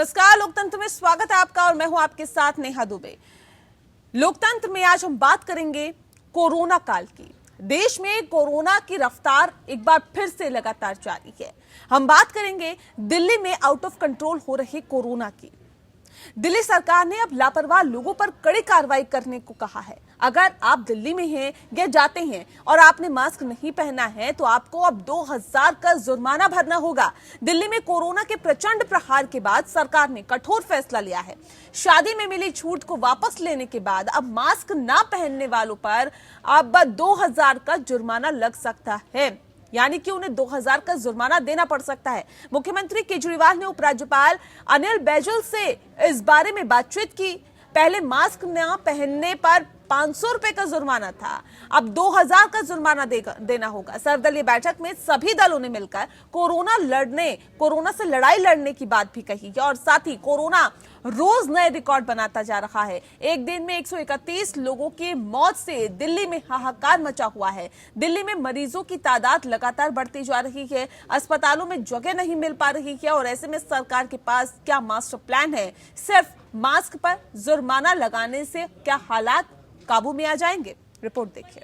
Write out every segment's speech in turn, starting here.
नमस्कार, लोकतंत्र में स्वागत है आपका और मैं हूं आपके साथ नेहा दुबे। लोकतंत्र में आज हम बात करेंगे कोरोना काल की। देश में कोरोना की रफ्तार एक बार फिर से लगातार जारी है। हम बात करेंगे दिल्ली में आउट ऑफ कंट्रोल हो रहे कोरोना की। दिल्ली सरकार ने अब लापरवाह लोगों पर कड़ी कार्रवाई करने को कहा है। अगर आप दिल्ली में हैं या जाते हैं और आपने मास्क नहीं पहना है तो आपको अब 2000 का जुर्माना भरना होगा। दिल्ली में कोरोना के प्रचंड प्रहार के बाद सरकार ने कठोर फैसला लिया है। शादी में मिली छूट को वापस लेने के बाद अब मास्क ना पहनने वालों पर अब 2000 का जुर्माना लग सकता है, यानी कि उन्हें 2000 का जुर्माना देना पड़ सकता है। मुख्यमंत्री केजरीवाल ने उपराज्यपाल अनिल बैजल से इस बारे में बातचीत की। पहले मास्क न पहनने पर 500 रुपए का जुर्माना था, अब 2000 का जुर्माना देना होगा। सर्वदलीय बैठक में सभी दलों ने मिलकर कोरोना से लड़ाई लड़ने की बात भी कही है और साथ ही कोरोना रोज नए रिकॉर्ड बनाता जा रहा है। एक दिन में 131 लोगों की मौत से दिल्ली में हाहाकार मचा हुआ है। दिल्ली में मरीजों की तादाद लगातार बढ़ती जा रही है, अस्पतालों में जगह नहीं मिल पा रही है और ऐसे में सरकार के पास क्या मास्टर प्लान है? सिर्फ मास्क पर जुर्माना लगाने से क्या हालात काबू में आ जाएंगे? रिपोर्ट देखिए।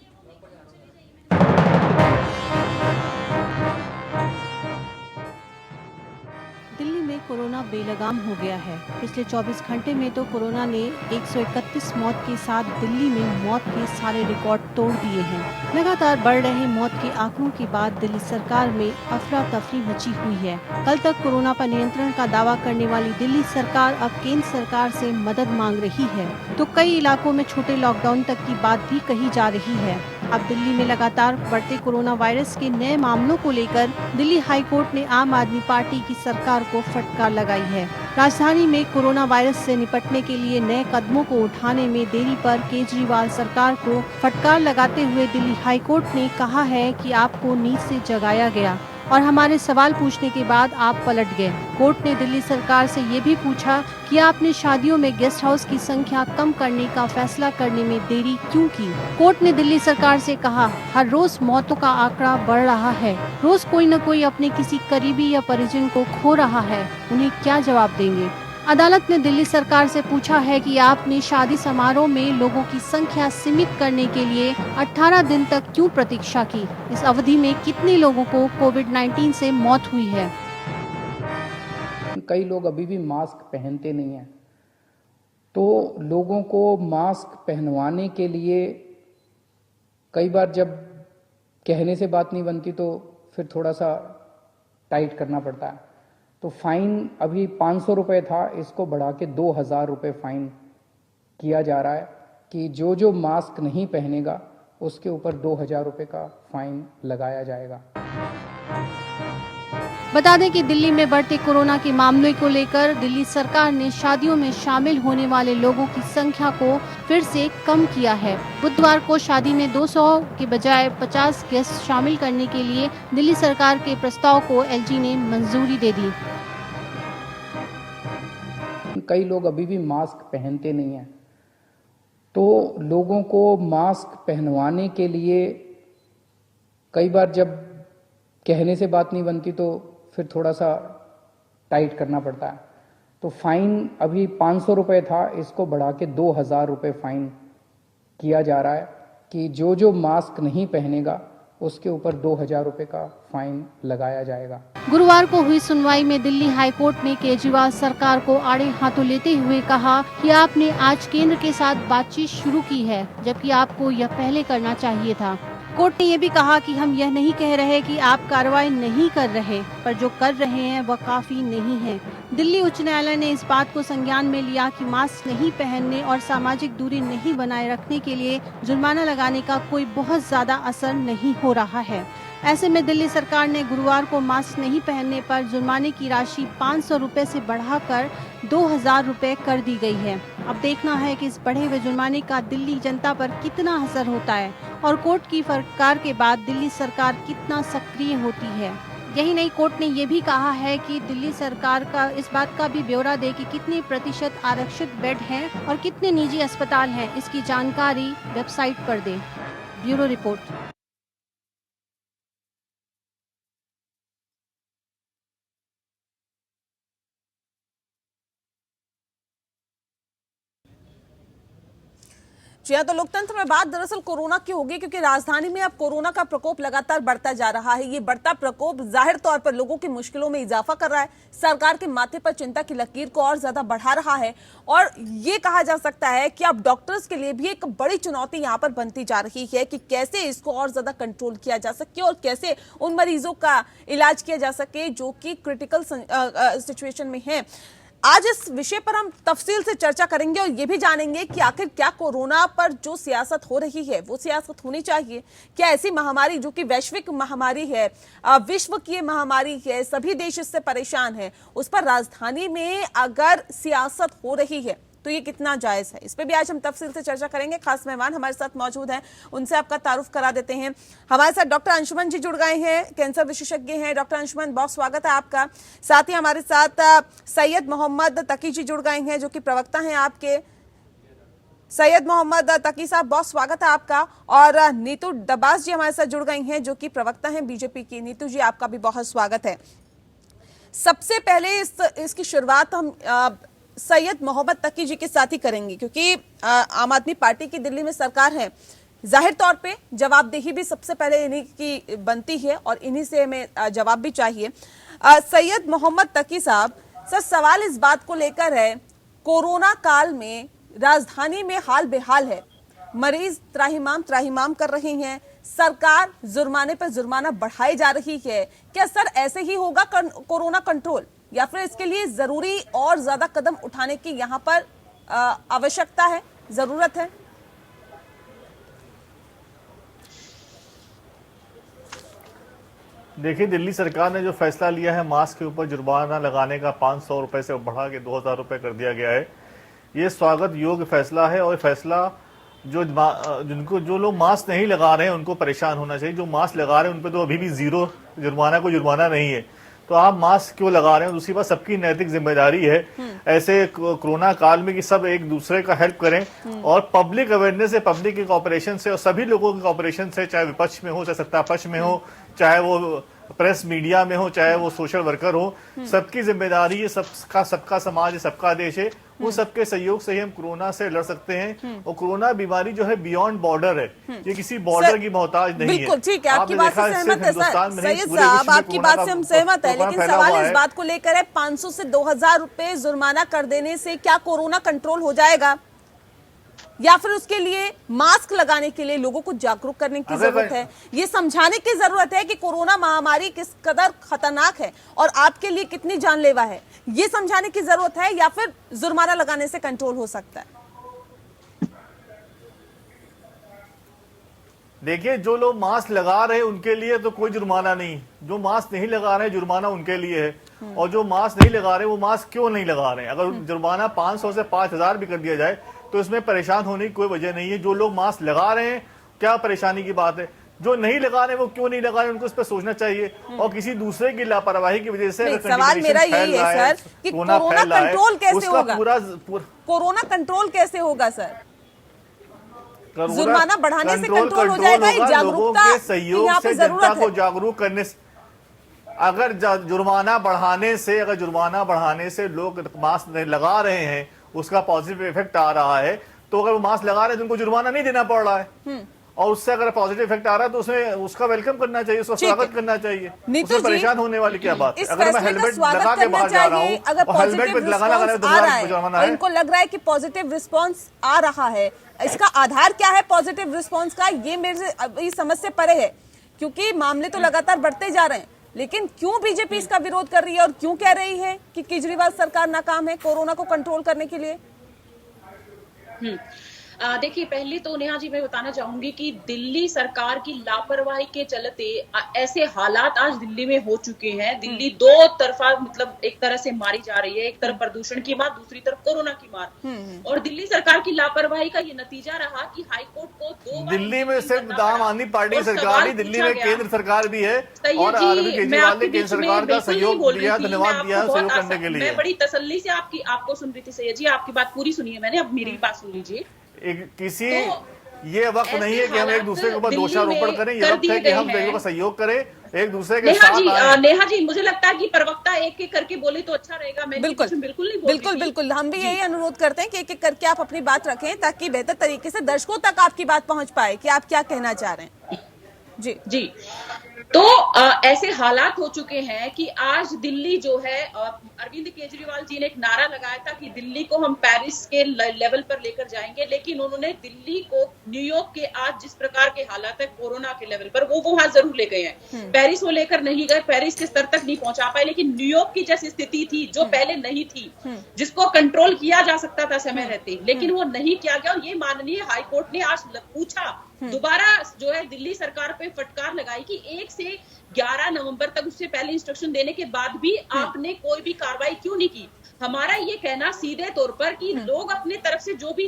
दिल्ली में कोरोना बेलगाम हो गया है। पिछले 24 घंटे में तो कोरोना ने 131 मौत के साथ दिल्ली में मौत के सारे रिकॉर्ड तोड़ दिए हैं। लगातार बढ़ रहे मौत के आंकड़ों के बाद दिल्ली सरकार में अफरा तफरी मची हुई है। कल तक कोरोना पर नियंत्रण का दावा करने वाली दिल्ली सरकार अब केंद्र सरकार से मदद मांग रही है, तो कई इलाकों में छोटे लॉकडाउन तक की बात भी कही जा रही है। अब दिल्ली में लगातार बढ़ते कोरोना वायरस के नए मामलों को लेकर दिल्ली हाई कोर्ट ने आम आदमी पार्टी की सरकार को फटकार लगाई है। राजधानी में कोरोना वायरस से निपटने के लिए नए कदमों को उठाने में देरी पर केजरीवाल सरकार को फटकार लगाते हुए दिल्ली हाई कोर्ट ने कहा है कि आपको नींद से जगाया गया और हमारे सवाल पूछने के बाद आप पलट गए। कोर्ट ने दिल्ली सरकार से ये भी पूछा कि आपने शादियों में गेस्ट हाउस की संख्या कम करने का फैसला करने में देरी क्यों की। कोर्ट ने दिल्ली सरकार से कहा, हर रोज मौतों का आंकड़ा बढ़ रहा है, रोज कोई न कोई अपने किसी करीबी या परिजन को खो रहा है, उन्हें क्या जवाब देंगे। अदालत ने दिल्ली सरकार से पूछा है कि आपने शादी समारोह में लोगों की संख्या सीमित करने के लिए 18 दिन तक क्यों प्रतीक्षा की। इस अवधि में कितने लोगों को कोविड-19 से मौत हुई है। कई लोग अभी भी मास्क पहनते नहीं हैं, तो लोगों को मास्क पहनवाने के लिए कई बार जब कहने से बात नहीं बनती तो फिर थोड़ा सा टाइट करना पड़ता है। तो फाइन अभी 500 रुपये था, इसको बढ़ा के 2000 रुपये फाइन किया जा रहा है कि जो मास्क नहीं पहनेगा उसके ऊपर 2000 रुपये का फाइन लगाया जाएगा। बता दें कि दिल्ली में बढ़ते कोरोना के मामलों को लेकर दिल्ली सरकार ने शादियों में शामिल होने वाले लोगों की संख्या को फिर से कम किया है। बुधवार को शादी में 200 के बजाय 50 गेस्ट शामिल करने के लिए दिल्ली सरकार के प्रस्ताव को एलजी ने मंजूरी दे दी। कई लोग अभी भी मास्क पहनते नहीं हैं, तो लोगों को मास्क पहनवाने के लिए कई बार जब कहने से बात नहीं बनती तो फिर थोड़ा सा टाइट करना पड़ता है। तो फाइन अभी 500 रुपये था, इसको बढ़ा के 2000 रुपये फाइन किया जा रहा है कि जो मास्क नहीं पहनेगा उसके ऊपर 2000 रुपये का फाइन लगाया जाएगा। गुरुवार को हुई सुनवाई में दिल्ली हाई कोर्ट ने केजरीवाल सरकार को आड़े हाथों लेते हुए कहा कि आपने आज केंद्र के साथ बातचीत शुरू की है, जबकि आपको यह पहले करना चाहिए था। कोर्ट ने यह भी कहा कि हम यह नहीं कह रहे कि आप कार्रवाई नहीं कर रहे, पर जो कर रहे हैं वह काफी नहीं है। दिल्ली उच्च न्यायालय ने इस बात को संज्ञान में लिया कि मास्क नहीं पहनने और सामाजिक दूरी नहीं बनाए रखने के लिए जुर्माना लगाने का कोई बहुत ज्यादा असर नहीं हो रहा है। ऐसे में दिल्ली सरकार ने गुरुवार को मास्क नहीं पहनने पर जुर्माने की राशि 500 रुपए से बढ़ाकर 2000 रुपए कर दी गई है। अब देखना है कि इस बढ़े हुए जुर्माने का दिल्ली जनता पर कितना असर होता है और कोर्ट की फटकार के बाद दिल्ली सरकार कितना सक्रिय होती है। यही नहीं, कोर्ट ने ये भी कहा है कि दिल्ली सरकार का इस बात का भी ब्यौरा दे कि कितने प्रतिशत आरक्षित बेड हैं और कितने निजी अस्पताल हैं, इसकी जानकारी वेबसाइट पर दे। Bureau report. जी हाँ, तो लोकतंत्र में बात दरअसल कोरोना की होगी, क्योंकि राजधानी में अब कोरोना का प्रकोप लगातार बढ़ता जा रहा है। ये बढ़ता प्रकोप जाहिर तौर पर लोगों की मुश्किलों में इजाफा कर रहा है, सरकार के माथे पर चिंता की लकीर को और ज्यादा बढ़ा रहा है। और ये कहा जा सकता है कि अब डॉक्टर्स के लिए भी एक बड़ी चुनौती यहाँ पर बनती जा रही है कि कैसे इसको और ज्यादा कंट्रोल किया जा सके और कैसे उन मरीजों का इलाज किया जा सके जो कि क्रिटिकल सिचुएशन में है। आज इस विषय पर हम तफसील से चर्चा करेंगे और ये भी जानेंगे कि आखिर क्या कोरोना पर जो सियासत हो रही है वो सियासत होनी चाहिए। क्या ऐसी महामारी जो कि वैश्विक महामारी है, विश्व की ये महामारी है, सभी देश इससे परेशान हैं, उस पर राजधानी में अगर सियासत हो रही है तो ये कितना जायज है, इस पे भी आज हम तफसील से चर्चा करेंगे। खास मेहमान हमारे साथ मौजूद हैं, उनसे आपका तारुफ करा देते हैं। हमारे साथ डॉक्टर अंशुमन जी जुड़ गए हैं, कैंसर विशेषज्ञ हैं। डॉक्टर अंशुमन, बहुत स्वागत है आपका। साथ ही हमारे साथ सैयद मोहम्मद तकी जी जुड़ गए हैं, जो कि प्रवक्ता हैं आपके। सैयद मोहम्मद तकी साहब, बहुत स्वागत है आपका। और नीतू डबास जी हमारे साथ जुड़ गई हैं, जो कि प्रवक्ता हैं बीजेपी की। नीतू जी, आपका भी बहुत स्वागत है। सबसे पहले इसकी शुरुआत हम सैयद मोहम्मद तकी जी के साथ ही करेंगे, क्योंकि आम आदमी पार्टी की दिल्ली में सरकार है। जाहिर तौर पे जवाबदेही भी सबसे पहले इन्हीं की बनती है और इन्हीं से हमें जवाब भी चाहिए। सैयद मोहम्मद तकी साहब, सर सवाल इस बात को लेकर है, कोरोना काल में राजधानी में हाल बेहाल है, मरीज त्राहिमाम कर रहे हैं, सरकार जुर्माने पर जुर्माना बढ़ाई जा रही है। क्या सर ऐसे ही होगा कोरोना कंट्रोल, या फिर इसके लिए जरूरी और ज्यादा कदम उठाने की यहाँ पर आवश्यकता है, जरूरत है? देखिए, दिल्ली सरकार ने जो फैसला लिया है मास्क के ऊपर जुर्माना लगाने का 500 रुपए से बढ़ा के 2000 रुपए कर दिया गया है, ये स्वागत योग्य फैसला है। और फैसला जो लोग मास्क नहीं लगा रहे हैं उनको परेशान होना चाहिए। जो मास्क लगा रहे हैं उन पर तो अभी भी जीरो जुर्माना, कोई जुर्माना नहीं है, तो आप मास्क क्यों लगा रहे हैं? दूसरी बात, सबकी नैतिक जिम्मेदारी है ऐसे कोरोना काल में कि सब एक दूसरे का हेल्प करें और पब्लिक अवेयरनेस से, पब्लिक के कॉपरेशन से और सभी लोगों के कॉपरेशन से, चाहे विपक्ष में हो, चाहे सत्ता पक्ष में हो, चाहे वो प्रेस मीडिया में हो, चाहे वो सोशल वर्कर हो, सबकी जिम्मेदारी है, सबका समाज है, सबका देश है। उन सबके सहयोग से ही हम कोरोना से लड़ सकते हैं। और कोरोना बीमारी जो है बियॉन्ड बॉर्डर है, ये किसी बॉर्डर की मोहताज नहीं है। बिल्कुल ठीक है, आपकी बात से सहमत है सैयद साहब, आपकी बात से हम सहमत है, लेकिन सवाल इस बात को लेकर है 500 से 2000 रुपए जुर्माना कर देने से क्या कोरोना कंट्रोल हो जाएगा, या फिर उसके लिए मास्क लगाने के लिए लोगों को जागरूक करने की जरूरत है, ये समझाने की जरूरत है कि कोरोना महामारी किस कदर खतरनाक है और आपके लिए कितनी जानलेवा है, ये समझाने की जरूरत है, या फिर जुर्माना लगाने से कंट्रोल हो सकता है? देखिए, जो लोग मास्क लगा रहे हैं उनके लिए तो कोई जुर्माना नहीं, जो मास्क नहीं लगा रहे हैं जुर्माना उनके लिए है। और जो मास्क नहीं लगा रहे वो मास्क क्यों नहीं लगा रहे हैं? अगर जुर्माना 500 से 5000 भी कर दिया जाए तो इसमें परेशान होने की कोई वजह नहीं है। जो लोग मास्क लगा रहे हैं, क्या परेशानी की बात है? जो नहीं लगा रहे वो क्यों नहीं लगा रहे, उनको इस पर सोचना चाहिए। और किसी दूसरे की लापरवाही की वजह से सवाल मेरा यही है सर कि कोरोना कंट्रोल कैसे होगा? कोरोना कंट्रोल कैसे होगा सर? जुर्माना बढ़ाने से कंट्रोल हो जाएगा? जागरूकता सहयोग से जनता को जागरूक करने से, अगर जुर्माना बढ़ाने से लोग मास्क लगा रहे हैं, उसका पॉजिटिव इफेक्ट आ रहा है, तो अगर वो मास्क लगा रहे हैं तो उनको जुर्माना नहीं देना पड़ रहा है। और उससे अगर पॉजिटिव इफेक्ट आ रहा है तो उसमें उसका वेलकम करना चाहिए, उसका स्वागत करना चाहिए। उसमें परेशान होने वाली क्या बात है? अगर मैं हेलमेट लगा के बाहर जा रहा हूँ, हेलमेट में लगाना जुर्माना है, इनको लग रहा है कि पॉजिटिव रिस्पॉन्स आ रहा है, इसका आधार क्या है पॉजिटिव रिस्पॉन्स का? ये मेरे से ये समझ से परे है, क्योंकि मामले तो लगातार बढ़ते जा रहे हैं, लेकिन क्यों बीजेपी इसका विरोध कर रही है और क्यों कह रही है कि केजरीवाल सरकार नाकाम है कोरोना को कंट्रोल करने के लिए? देखिए, पहले तो नेहा जी मैं बताना चाहूंगी कि दिल्ली सरकार की लापरवाही के चलते ऐसे हालात आज दिल्ली में हो चुके हैं। दिल्ली दो तरफा मतलब एक तरह से मारी जा रही है, एक तरफ प्रदूषण की मार, दूसरी तरफ कोरोना की मार। और दिल्ली सरकार की लापरवाही का ये नतीजा रहा कि हाईकोर्ट को 2 बार दिल्ली में सिर्फ आम आदमी पार्टी की सरकार नहीं, दिल्ली में केंद्र सरकार भी है और अरविंद केजरीवाल ने केंद्र सरकार का सहयोग दिया, धन्यवाद दिया सहयोग करने के लिए। मैं बड़ी तसल्ली से आपको सुन रही थी सैयद जी, आपकी बात पूरी सुनी है मैंने, अब मेरी बात सुन लीजिए। ये वक्त नहीं है कि हम एक दूसरे के ऊपर दोषारोपण करें, ये वक्त है कि हम लोगों का सहयोग करें एक दूसरे के नेहा साथ जी आए। नेहा जी, मुझे लगता है कि प्रवक्ता एक एक करके बोले तो अच्छा रहेगा। मैं बिल्कुल बिल्कुल नहीं बोल बिल्कुल रही थी। बिल्कुल, हम भी जी। यही अनुरोध करते हैं कि एक एक करके आप अपनी बात रखें ताकि बेहतर तरीके से दर्शकों तक आपकी बात पहुंच पाए कि आप क्या कहना चाह रहे हैं। जी जी। तो ऐसे हालात हो चुके हैं कि आज दिल्ली जो है, अरविंद केजरीवाल जी ने एक नारा लगाया था कि दिल्ली को हम पेरिस के लेवल पर लेकर जाएंगे, लेकिन उन्होंने दिल्ली को न्यूयॉर्क के आज जिस प्रकार के हालात है कोरोना के लेवल पर, वो वहां जरूर ले गए हैं। पेरिस वो लेकर नहीं गए, पेरिस के स्तर तक नहीं पहुंचा पाए, लेकिन न्यूयॉर्क की जैसी स्थिति थी जो पहले नहीं थी, जिसको कंट्रोल किया जा सकता था समय रहते, लेकिन वो नहीं किया गया। और ये माननीय हाईकोर्ट ने आज पूछा, दोबारा जो है दिल्ली सरकार पे फटकार लगाई कि 1 से 11 नवंबर तक, उससे पहले इंस्ट्रक्शन देने के बाद भी आपने कोई भी कार्रवाई क्यों नहीं की। हमारा ये कहना सीधे तौर पर कि लोग अपने तरफ से जो भी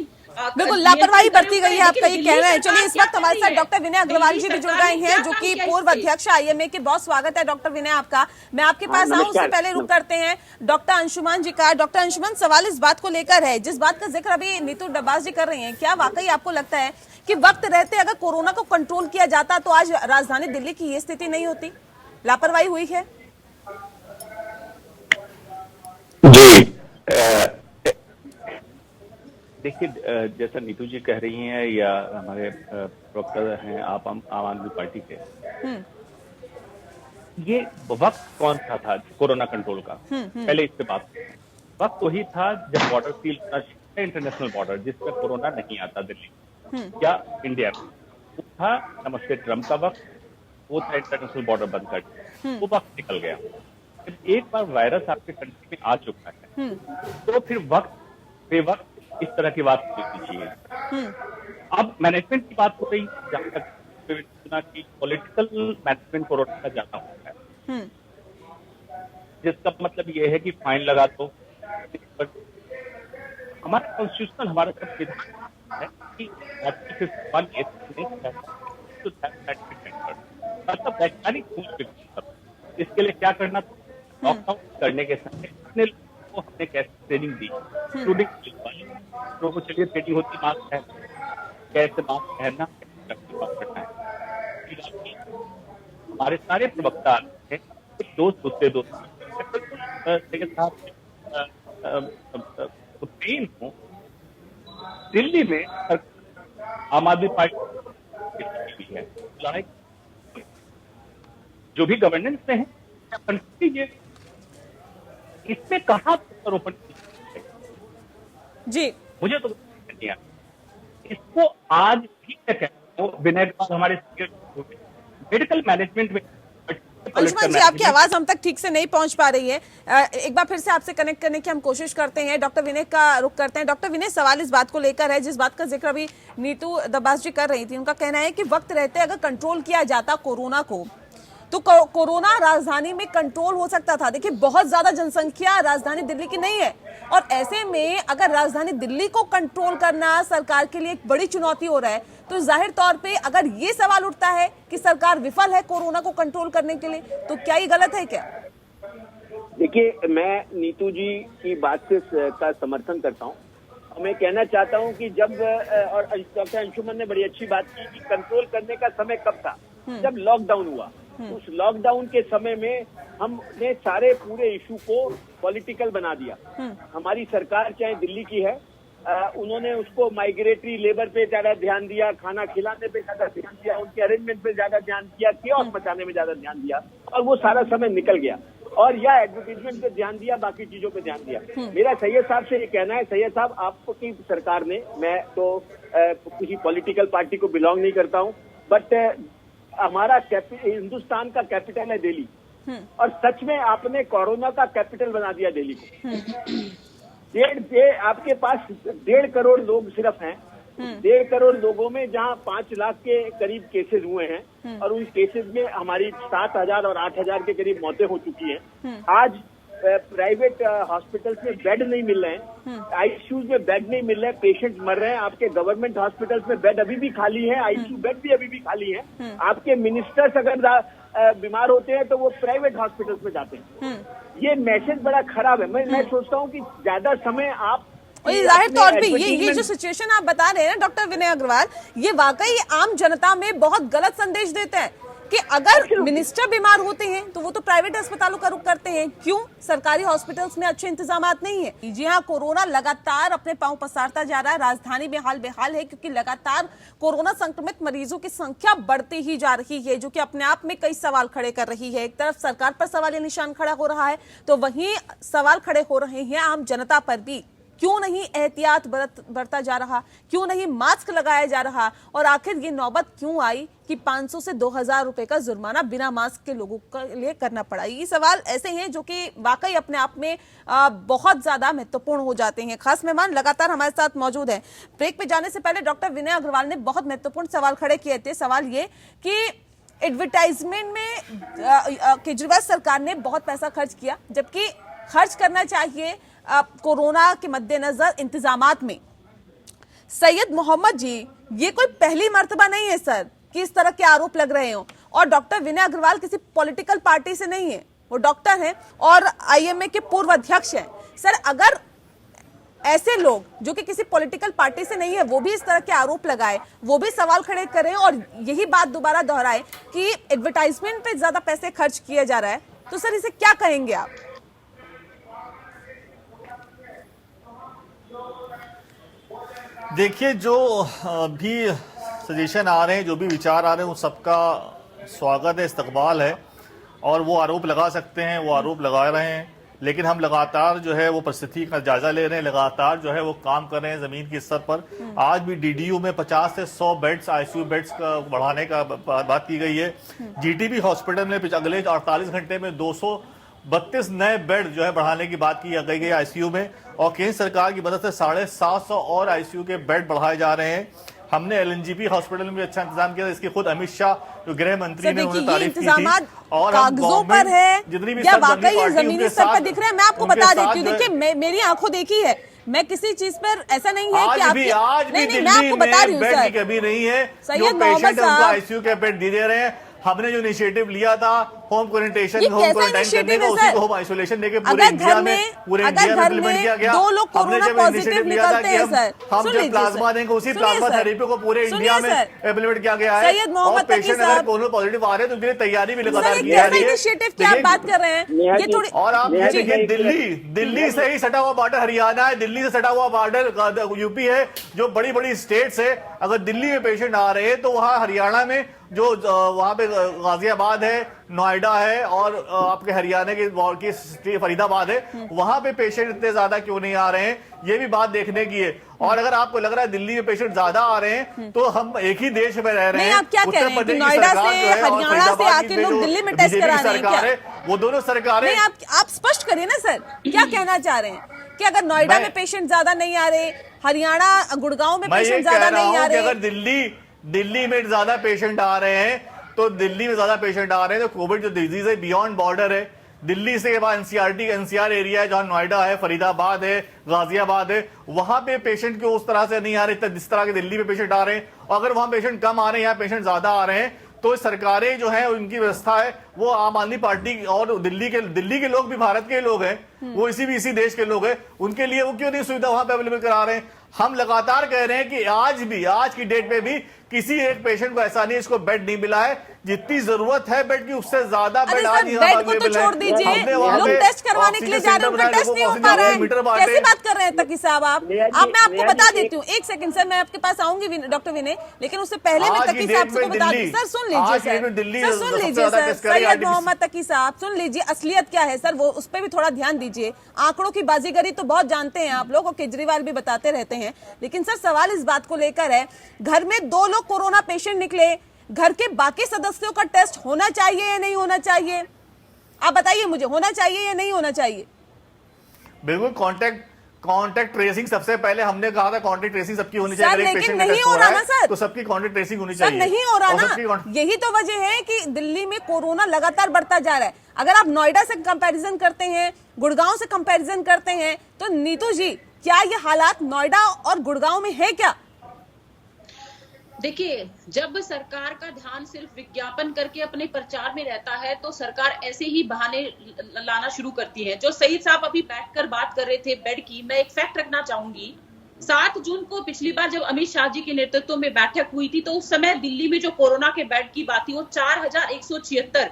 बिल्कुल लापरवाही बरती गई है, आपका ये कहना है। चलिए, इस वक्त हमारे साथ डॉक्टर विनय अग्रवाल जी भी जुड़ गए हैं, जो कि पूर्व अध्यक्ष आईएमए के। बहुत स्वागत है डॉक्टर विनय आपका। मैं आपके पास आऊं उससे पहले रुक करते हैं डॉक्टर अंशुमान जी का। डॉक्टर अंशुमान, सवाल इस बात को लेकर है जिस बात का जिक्र अभी नीतू डब्बास जी कर रही हैं, क्या वाकई आपको लगता है कि वक्त रहते अगर कोरोना को कंट्रोल किया जाता तो आज राजधानी दिल्ली की ये स्थिति नहीं होती? लापरवाही हुई है? जी, देखिए, जैसा नीतू जी कह रही हैं या हमारे प्रवक्ता हैं आप आम आदमी पार्टी के, ये वक्त कौन सा था कोरोना कंट्रोल का? पहले इससे बात, वक्त वही था जब बॉर्डर सील होना चाहिए, इंटरनेशनल बॉर्डर जिस पर कोरोना नहीं आता दिल्ली या इंडिया में, वो था नमस्ते ट्रम्प का वक्त, वो था इंटरनेशनल बॉर्डर बंद कर, वो वक्त निकल गया। जब एक बार वायरस आपके कंट्री में आ चुका है तो फिर वक्त बेवक्त इस तरह की बात होनी चाहिए। अब मैनेजमेंट की बात हो रही, जहां तक सुना कि पॉलिटिकल मैनेजमेंट कोरोना का ज्यादा होता है, जिसका मतलब ये है कि फाइन लगा दो। हमारा कॉन्स्टिट्यूशनल, हमारा संविधान है कि मतलब वैज्ञानिक पूछ, इसके लिए क्या करना था? लॉकडाउन करने के समय अपने लोगों को हमने कैसे ट्रेनिंग दी, इंक्लूडिंग लोगों को, चलिए ट्रेनिंग होती मास्क पहनना, कैसे मास्क पहनना, करना है। हमारे सारे प्रवक्ता हैं, दोस्त दूसरे दोस्त ट्रेन हूँ दिल्ली में आम आदमी पार्टी है, लड़ाई जो भी गवर्नेंस में है, ये इसमें कहा आरोपण जी, मुझे तो नहीं आता। इसको आज भी विनय हमारे मेडिकल मैनेजमेंट में, अंशुमान जी आपकी आवाज हम तक ठीक से नहीं पहुंच पा रही है, एक बार फिर से आपसे कनेक्ट करने की हम कोशिश करते हैं। डॉक्टर विनय का रुख करते हैं। डॉक्टर विनय, सवाल इस बात को लेकर है जिस बात का जिक्र अभी नीतू डब्बास जी कर रही थी। उनका कहना है कि वक्त रहते अगर कंट्रोल किया जाता कोरोना को तो कोरोना राजधानी में कंट्रोल हो सकता था। देखिए, बहुत ज्यादा जनसंख्या राजधानी दिल्ली की नहीं है, और ऐसे में अगर राजधानी दिल्ली को कंट्रोल करना सरकार के लिए एक बड़ी चुनौती हो रहा है, तो जाहिर तौर पे अगर ये सवाल उठता है कि सरकार विफल है कोरोना को कंट्रोल करने के लिए, तो क्या ये गलत है क्या? देखिए, मैं नीतू जी की बात से का समर्थन करता हूँ। मैं कहना चाहता हूँ कि जब, और डॉक्टर अंशुमन ने बड़ी अच्छी बात की कि कंट्रोल करने का समय कब था, जब लॉकडाउन हुआ। उस लॉकडाउन के समय में हमने सारे पूरे इशू को पॉलिटिकल बना दिया। हमारी सरकार चाहे दिल्ली की है, उन्होंने उसको माइग्रेटरी लेबर पे ज्यादा ध्यान दिया, खाना खिलाने पे ज्यादा ध्यान दिया, उनके अरेंजमेंट पे ज्यादा ध्यान दिया, कियोस्क मचाने में ज्यादा ध्यान दिया, और वो सारा समय निकल गया। और या एडवर्टीजमेंट पे ध्यान दिया, बाकी चीजों पे ध्यान दिया। मेरा सैयद साहब से ये कहना है, सैयद साहब आपकी सरकार ने, मैं तो किसी पॉलिटिकल पार्टी को बिलोंग नहीं करता हूँ, बट हमारा हिंदुस्तान का कैपिटल है दिल्ली, और सच में आपने कोरोना का कैपिटल बना दिया दिल्ली को। आपके पास 1.5 करोड़ लोग सिर्फ हैं। 1.5 करोड़ लोगों में जहां 5 लाख के करीब केसेस हुए हैं, और उन केसेस में हमारी 7,000 और 8,000 के करीब मौतें हो चुकी हैं। आज प्राइवेट हॉस्पिटल्स में बेड नहीं मिल रहे हैं, आईसीयूज में बेड नहीं मिल रहे हैं, पेशेंट मर रहे हैं। आपके गवर्नमेंट हॉस्पिटल्स में बेड अभी भी खाली है, आईसीयू बेड भी अभी भी खाली है। आपके मिनिस्टर्स अगर बीमार होते हैं तो वो प्राइवेट हॉस्पिटल्स में जाते हैं। ये मैसेज बड़ा खराब है। मैं सोचता हूँ कि ज्यादा समय आप, जाहिर तौर पे ये जो सिचुएशन आप बता रहे हैं ना डॉक्टर विनय अग्रवाल, ये वाकई आम जनता में बहुत गलत संदेश देते हैं कि अगर मिनिस्टर बीमार होते हैं तो वो तो प्राइवेट अस्पतालों का रुख करते हैं, क्यों सरकारी हॉस्पिटल्स में अच्छे इंतजाम नहीं है? जी हाँ, कोरोना लगातार अपने पांव पसारता जा रहा है। राजधानी में हाल बेहाल है क्योंकि लगातार कोरोना संक्रमित मरीजों की संख्या बढ़ती ही जा रही है, जो कि अपने आप में कई सवाल खड़े कर रही है। एक तरफ सरकार पर सवाल निशान खड़ा हो रहा है तो वहीं सवाल खड़े हो रहे हैं आम जनता पर भी। क्यों नहीं एहतियात बरता जा रहा, क्यों नहीं मास्क लगाया जा रहा, और आखिर ये नौबत क्यों आई कि 500 से 2000 रुपए का जुर्माना बिना मास्क के लोगों के लिए करना पड़ा? ये सवाल ऐसे हैं जो कि वाकई अपने आप में बहुत ज्यादा महत्वपूर्ण हो जाते हैं। खास मेहमान लगातार हमारे साथ मौजूद हैं। ब्रेक पे जाने से पहले डॉक्टर विनय अग्रवाल ने बहुत महत्वपूर्ण सवाल खड़े किए थे। सवाल ये कि एडवर्टाइजमेंट में केजरीवाल सरकार ने बहुत पैसा खर्च किया, जबकि खर्च करना चाहिए कोरोना के मद्देनजर इंतजामात में। सैयद मोहम्मद जी, ये कोई पहली मर्तबा नहीं है सर कि इस तरह के आरोप लग रहे हो, और डॉक्टर विनय अग्रवाल किसी पॉलिटिकल पार्टी से नहीं है, वो डॉक्टर हैं और आईएमए के पूर्व अध्यक्ष हैं। सर, अगर ऐसे लोग जो कि किसी पॉलिटिकल पार्टी से नहीं है वो भी इस तरह के आरोप लगाए, वो भी सवाल खड़े करें और यही बात दोबारा दोहराए कि एडवर्टाइजमेंट पे ज्यादा पैसे खर्च किया जा रहा है, तो सर इसे क्या कहेंगे आप? देखिए, जो भी सजेशन आ रहे हैं, जो भी विचार आ रहे हैं, उन सबका स्वागत है, इस्तकबाल है, और वो आरोप लगा सकते हैं, वो आरोप लगा रहे हैं। लेकिन हम लगातार जो है वो परिस्थिति का जायजा ले रहे हैं, लगातार जो है वो काम कर रहे हैं जमीन के स्तर पर। आज भी डीडीयू में 50 से 100 बेड्स, आईसीयू बेड्स का बढ़ाने का बात की गई है। जीटीबी हॉस्पिटल में अगले 48 घंटे में 232 नए बेड जो है बढ़ाने की बात की गई है आईसीयू में, और केंद्र सरकार की मदद से 750 और आईसीयू के बेड बढ़ाए जा रहे हैं। हमने एलएनजीपी हॉस्पिटल में भी अच्छा इंतजाम किया, इसकी खुद अमित शाह जो गृह मंत्री ने उन्हें तारीफ की थी। और कागजों पर है जितनी भी या वाकई जमीनी स्तर पर दिख रहे हैं? मैं आपको बता देती हूँ, देखिए मेरी आंखों देखी है, मैं किसी चीज पर ऐसा नहीं है कि आज भी मैं आपको बता रही हूँ बेड की कमी नहीं है। सैयद मोहम्मद साहब आईसीयू के बेड दे रहे हैं। हमने जो इनिशिएटिव लिया था होम क्वारंटाइन करने का, उसी को होम आइसोलेशन देके पूरे इंडिया में इम्प्लीमेंट किया गया। हमने जब इनिशिएटिव लिया था कि हम जब प्लाज्मा देंगे, उसी प्लाज्मा थेरेपी को पूरे इंडिया में इम्प्लीमेंट किया गया है। और पेशेंट अगर कोरोना पॉजिटिव आ रहे हैं तो उनके लिए तैयारी भी लगातार की जा रही है। इनिशिएटिव की आप बात कर रहे हैं ये थोड़ी, और आप ये देखिए, दिल्ली से ही सटा हुआ बॉर्डर हरियाणा है, दिल्ली से सटा हुआ बॉर्डर यूपी है, जो बड़ी बड़ी स्टेट्स है। अगर दिल्ली में पेशेंट आ रहे हैं तो वहाँ हरियाणा में जो वहां पे गाजियाबाद है, नोएडा है, और आपके हरियाणा की फरीदाबाद है, वहां पे पेशेंट इतने ज्यादा क्यों नहीं आ रहे हैं, ये भी बात देखने की है। और अगर आपको लग रहा है दिल्ली में पेशेंट ज्यादा आ रहे हैं तो हम एक ही देश में रह रहे हैं। आप क्या कह रहे हैं कि नोएडा से, हरियाणा से आके लोग दिल्ली में टेस्ट करा रहे हैं क्या? वो दोनों सरकारें, आप स्पष्ट करिए ना सर, क्या कहना चाह रहे हैं कि अगर नोएडा में पेशेंट ज्यादा नहीं आ रहे, हरियाणा गुड़गांव में पेशेंट ज्यादा नहीं आ रहे? अगर दिल्ली में ज्यादा पेशेंट आ रहे हैं तो दिल्ली में ज्यादा पेशेंट आ रहे हैं तो कोविड जो डिजीज है बियॉन्ड बॉर्डर है। दिल्ली से के बाद एनसीआर एरिया है, जहां नोएडा है, फरीदाबाद है, गाजियाबाद है, वहां पे पेशेंट क्यों उस तरह से नहीं आ रहे जिस तरह के दिल्ली में पेशेंट आ रहे हैं। अगर वहां पेशेंट कम आ रहे हैं, यहाँ पेशेंट ज्यादा आ रहे हैं, तो सरकारें जो है उनकी व्यवस्था है वो आम आदमी पार्टी और दिल्ली के लोग भी भारत के लोग हैं, वो इसी देश के लोग हैं, उनके लिए वो क्यों नहीं सुविधा वहां पे अवेलेबल करा रहे हैं। हम लगातार कह रहे हैं कि आज की डेट में भी किसी एक पेशेंट को ऐसा नहीं इसको बेड नहीं मिला है। जितनी जरूरत है बेड की उससे ज्यादा बेड आज यहाँ अवेलेबल है। छोड़ दीजिए, लोग टेस्ट करवाने के लिए जा रहे हैं, उनका टेस्ट नहीं हो पा रहा है। कैसी बात कर रहे हैं तकी साहब आप? मैं आपको बता देती हूँ, एक सेकंड सर, मैं आपके पास आऊंगी डॉक्टर विनय, लेकिन उससे पहले मैं तकी साहब को बता दूं। सर सुन लीजिए सर, सैयद मोहम्मद तकी साहब सुन लीजिए, असलियत क्या है सर वो उस पर भी थोड़ा ध्यान दीजिए। आंकड़ों की बाजीगरी तो बहुत जानते हैं आप लोग, और केजरीवाल भी बताते रहते हैं, लेकिन सर सवाल इस बात को लेकर है, घर में 2 लोग कोरोना पेशेंट निकले, घर के बाकी सदस्यों का टेस्ट होना चाहिए या नहीं होना चाहिए? आप बताइए मुझे, होना चाहिए या नहीं होना चाहिए? बिल्कुल, कॉन्टेक्ट ट्रेसिंग सबसे पहले हमने कहा था, कॉन्टेक्ट ट्रेसिंग सबकी होनी चाहिए। लेकिन नहीं हो रहा ना सर, तो सबकी कॉन्टेक्ट ट्रेसिंग होनी चाहिए। नहीं हो रहा ना, यही तो वजह है कि दिल्ली में कोरोना लगातार बढ़ता जा रहा है। अगर आप नोएडा से कंपैरिजन करते हैं, गुड़गांव से कंपैरिजन करते हैं, तो नीतू जी क्या ये हालात नोएडा और गुड़गांव में है क्या? देखिए, जब सरकार का ध्यान सिर्फ विज्ञापन करके अपने प्रचार में रहता है तो सरकार ऐसे ही बहाने लाना शुरू करती है। जो सईद साहब अभी बैठकर बात कर रहे थे बेड की, मैं एक फैक्ट रखना चाहूंगी 7 जून को पिछली बार जब अमित शाह जी के नेतृत्व में बैठक हुई थी, तो उस समय दिल्ली में जो कोरोना के बेड की बात थी वो 4176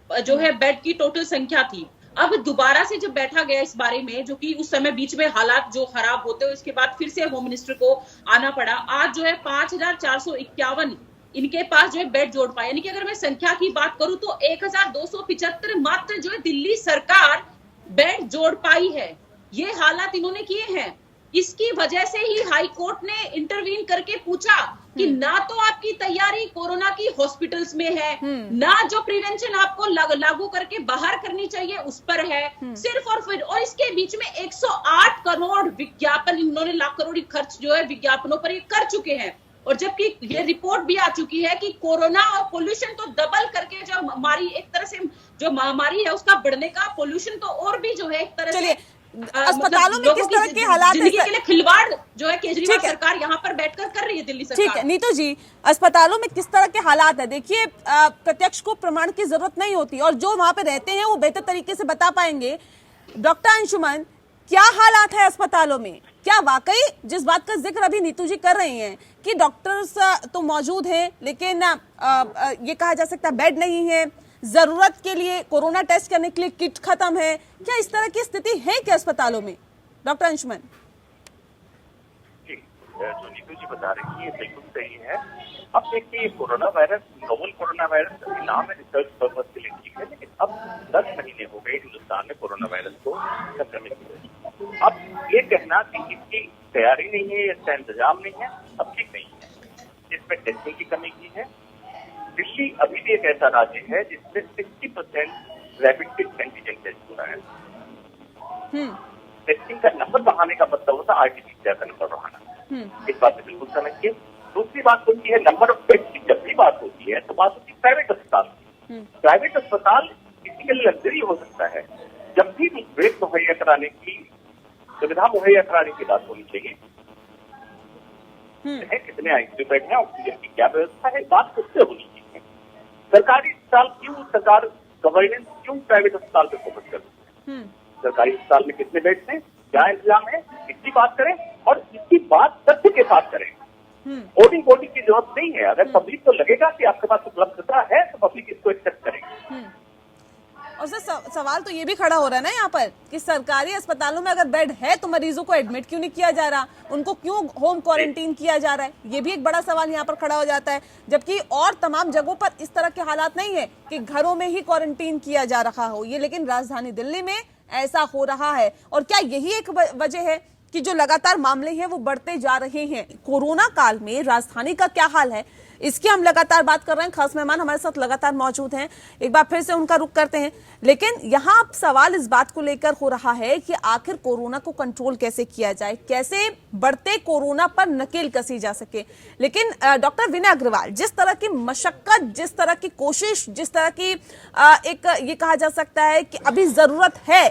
जो है बेड की टोटल संख्या थी। अब दोबारा से जब बैठा गया इस बारे में, जो कि उस समय बीच में हालात जो खराब होते हुए उसके बाद फिर से होम मिनिस्टर को आना पड़ा, आज जो है 5451 इनके पास जो है बेड जोड़ पाए। यानी कि अगर मैं संख्या की बात करूं तो 1275 मात्र जो है दिल्ली सरकार बेड जोड़ पाई है। ये हालात इन्होंने किए हैं। इसकी वजह से ही हाई कोर्ट ने इंटरवीन करके पूछा कि ना तो आपकी तैयारी कोरोना की हॉस्पिटल्स में है, ना जो प्रिवेंशन आपको लागू करके बाहर करनी चाहिए उस पर है, सिर्फ और फिर और इसके बीच में 108 करोड़ विज्ञापन, इन्होंने लाख करोड़ खर्च जो है विज्ञापनों पर ये कर चुके हैं। और जबकि ये रिपोर्ट भी आ चुकी है कि कोरोना और पोल्यूशन तो डबल करके जो हमारी एक तरह से जो महामारी है उसका बढ़ने का, पोल्यूशन तो और भी जो है एक तरह से अस्पतालों में किस तरह के हालात जिंदगी के लिए खिलवाड़ जो है केजरीवाल सरकार यहाँ पर बैठकर कर रही है, दिल्ली सरकार। ठीक है नीतू जी, अस्पतालों में किस तरह के हालात है? देखिए, प्रत्यक्ष को प्रमाण की जरूरत नहीं होती और जो वहां पे रहते हैं वो बेहतर तरीके से बता पाएंगे। डॉक्टर अंशुमन, क्या हालात है अस्पतालों में? क्या वाकई जिस बात का जिक्र अभी नीतू जी कर रही हैं कि डॉक्टर्स तो मौजूद हैं लेकिन ये कहा जा सकता है बेड नहीं है, जरूरत के लिए कोरोना टेस्ट करने के लिए किट खत्म है, क्या इस तरह की स्थिति है क्या अस्पतालों में? डॉक्टर अंशुमन जी, जो नीतू जी बता रही है बिल्कुल सही है। अब देखिए, corona virus, novel corona virus का नाम है रिसर्च पर्पज के लिए, ठीक है, लेकिन अब 10 महीने हो गए हिंदुस्तान में कोरोना वायरस को संक्रमित हुए। अब ये कहना कि इसकी तैयारी नहीं है, इसका इंतजाम नहीं है, अब ठीक नहीं है। इसमें टेस्टिंग की कमी की है। दिल्ली अभी भी एक ऐसा राज्य है जिसमें 60% रैपिड किट एंटीजन टेस्ट हो रहा है। टेस्टिंग का नंबर बढ़ाने का मतलब होता है आरटीपीसीआर का नंबर बढ़ाना। इस बात से बिल्कुल समझिए। दूसरी बात होती है नंबर ऑफ बेड की। जब भी बात होती है तो बात होती है प्राइवेट अस्पताल की। प्राइवेट अस्पताल किसी के लिए लग्जरी हो सकता है। जब भी बेड मुहैया कराने की सुविधा मुहैया कराने की बात होनी चाहिए, कितने आईसीयू बेड है, ऑक्सीजन की क्या व्यवस्था है, बात किससे होनी चाहिए। सरकारी अस्पताल क्यों, सरकार गवर्नेंस क्यों प्राइवेट अस्पताल पे फोकस करती है? सरकारी अस्पताल में कितने बेड हैं, क्या इंतजाम है, इसकी बात करें और इसकी बात तथ्य के साथ करें। होर्डिंग बोर्डिंग की जरूरत नहीं है। अगर पब्लिक को लगेगा कि आपके पास उपलब्धता है तो पब्लिक इसको एक्सेप्ट करेगी। और सर सवाल तो ये भी खड़ा हो रहा है ना यहाँ पर कि सरकारी अस्पतालों में अगर बेड है तो मरीजों को एडमिट क्यों नहीं किया जा रहा, उनको क्यों होम क्वारंटीन किया जा रहा है? ये भी एक बड़ा सवाल यहाँ पर खड़ा हो जाता है, जबकि और तमाम जगहों पर इस तरह के हालात नहीं है कि घरों में ही क्वारंटीन किया जा रहा हो। ये लेकिन राजधानी दिल्ली में ऐसा हो रहा है। और क्या यही एक वजह है कि जो लगातार मामले हैं वो बढ़ते जा रहे हैं? कोरोना काल में राजधानी का क्या हाल है, इसकी हम लगातार बात कर रहे हैं। खास मेहमान हमारे साथ लगातार मौजूद हैं, एक बार फिर से उनका रुख करते हैं। लेकिन यहाँ अब सवाल इस बात को लेकर हो रहा है कि आखिर कोरोना को कंट्रोल कैसे किया जाए, कैसे बढ़ते कोरोना पर नकेल कसी जा सके। लेकिन डॉक्टर विनय अग्रवाल, जिस तरह की मशक्कत, जिस तरह की कोशिश, जिस तरह की एक ये कहा जा सकता है कि अभी जरूरत है,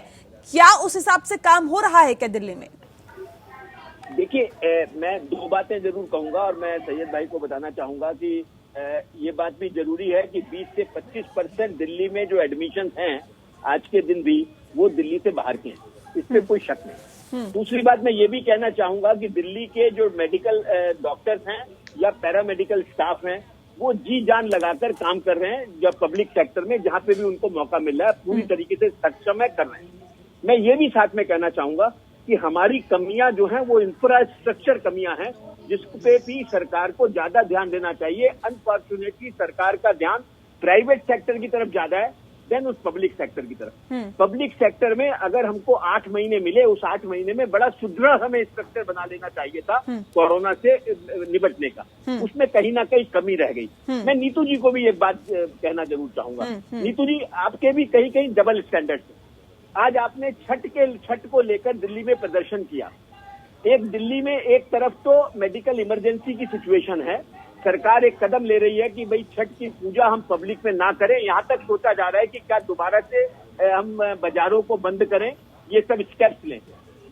क्या उस हिसाब से काम हो रहा है क्या दिल्ली में? देखिए, मैं दो बातें जरूर कहूंगा और मैं सैयद भाई को बताना चाहूंगा कि ये बात भी जरूरी है कि 20 से 25% दिल्ली में जो एडमिशन हैं आज के दिन भी वो दिल्ली से बाहर के हैं, इसमें कोई शक नहीं। दूसरी बात मैं ये भी कहना चाहूंगा कि दिल्ली के जो मेडिकल डॉक्टर्स हैं या पैरामेडिकल स्टाफ हैं वो जी जान लगाकर काम कर रहे हैं, जब पब्लिक सेक्टर में जहां पे भी उनको मौका मिल रहा है पूरी तरीके से सक्षम है कर रहे हैं। मैं ये भी साथ में कहना चाहूंगा कि हमारी कमियां जो हैं वो इंफ्रास्ट्रक्चर कमियां हैं, जिस पे भी सरकार को ज्यादा ध्यान देना चाहिए। अनफॉर्चुनेटली सरकार का ध्यान प्राइवेट सेक्टर की तरफ ज्यादा है देन उस पब्लिक सेक्टर की तरफ। पब्लिक सेक्टर में अगर हमको 8 महीने मिले, उस 8 महीने में बड़ा सुदृढ़ हमें स्ट्रक्चर बना लेना चाहिए था कोरोना से निपटने का, उसमें कहीं ना कहीं कमी रह गई। मैं नीतू जी को भी एक बात कहना जरूर चाहूंगा। नीतू जी, आपके भी कहीं कहीं डबल स्टैंडर्ड थे। आज आपने छठ को लेकर दिल्ली में प्रदर्शन किया। एक दिल्ली में एक तरफ तो मेडिकल इमरजेंसी की सिचुएशन है, सरकार एक कदम ले रही है कि भाई छठ की पूजा हम पब्लिक में ना करें, यहाँ तक सोचा जा रहा है कि क्या दोबारा से हम बाजारों को बंद करें, ये सब स्टेप्स लें।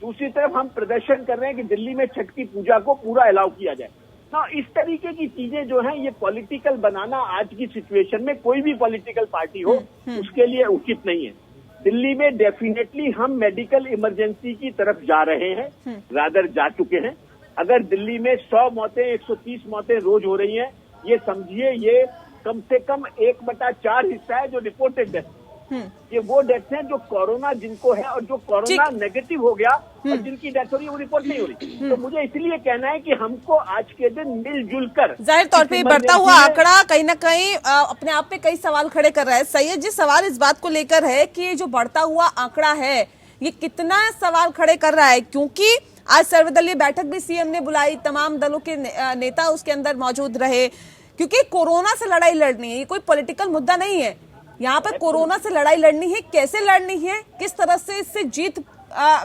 दूसरी तरफ हम प्रदर्शन कर रहे हैं कि दिल्ली में छठ की पूजा को पूरा अलाउ किया जाए। ना इस तरीके की चीजें जो हैं ये पॉलिटिकल बनाना आज की सिचुएशन में कोई भी पॉलिटिकल पार्टी हो उसके लिए उचित नहीं है। दिल्ली में डेफिनेटली हम मेडिकल इमरजेंसी की तरफ जा रहे हैं, रादर जा चुके हैं। अगर दिल्ली में 100 मौतें 130 मौतें रोज हो रही हैं, ये समझिए ये कम से कम 1/4 हिस्सा है जो रिपोर्टेड डेथ। ये वो डेथ हैं जो कोरोना जिनको है और जो कोरोना नेगेटिव हो गया और जिनकी डेथ हो रही है वो रिपोर्ट नहीं हो रही। तो मुझे इसलिए कहना है कि हमको आज के दिन मिलजुल कर, जाहिर तौर पे बढ़ता हुआ आंकड़ा कहीं ना कहीं अपने आप पे कई सवाल खड़े कर रहा है। सैयद जी, सवाल इस बात को लेकर है कि ये जो बढ़ता हुआ आंकड़ा है ये कितना सवाल खड़े कर रहा है, क्योंकि आज सर्वदलीय बैठक भी सीएम ने बुलाई, तमाम दलों के नेता उसके अंदर मौजूद रहे, क्योंकि कोरोना से लड़ाई लड़नी है, ये कोई पॉलिटिकल मुद्दा नहीं है। यहाँ पे कोरोना से लड़ाई लड़नी है, कैसे लड़नी है, किस तरह से इससे जीत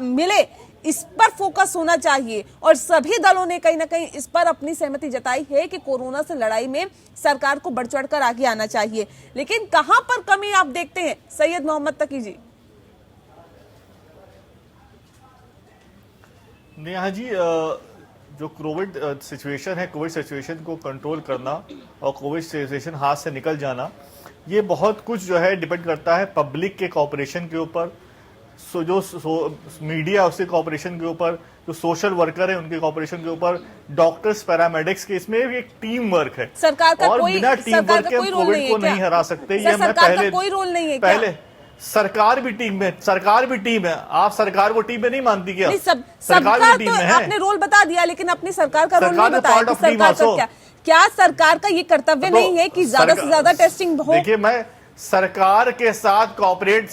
मिले, इस पर फोकस होना चाहिए। और सभी दलों ने कहीं ना कहीं इस पर अपनी सहमति जताई है कि कोरोना से लड़ाई में सरकार को बढ़ चढ़कर आगे आना चाहिए। लेकिन कहां पर कमी आप देखते हैं सैयद मोहम्मद तकी जी? नेहा जी, जो कोविड सिचुएशन है, कोविड सिचुएशन को कंट्रोल करना और कोविड सिचुएशन हाथ से निकल जाना, ये बहुत कुछ जो है डिपेंड करता है पब्लिक के कॉपरेशन के ऊपर, मीडिया उसके कॉपरेशन के ऊपर, जो सोशल वर्कर है उनके कॉपरेशन के ऊपर, डॉक्टर्स, पैरामेडिक्स के, इसमें एक टीम वर्क है। सरकार का और कोई बिना टीम वर्क के हम कोविड को नहीं हरा सकते। ये मैं पहले कोई रोल नहीं है पहले सरकार भी टीम में, सरकार भी टीम है। आप सरकार को टीम में नहीं मानती क्या? सरकार भी टीम में है। आपने रोल बता दिया, लेकिन अपनी सरकार का रोल नहीं बताया कि सरकार का क्या सरकार का ये कर्तव्य नहीं है कि ज्यादा से ज्यादा टेस्टिंग हो? देखिए, मैं सरकार के साथ कॉपरेट,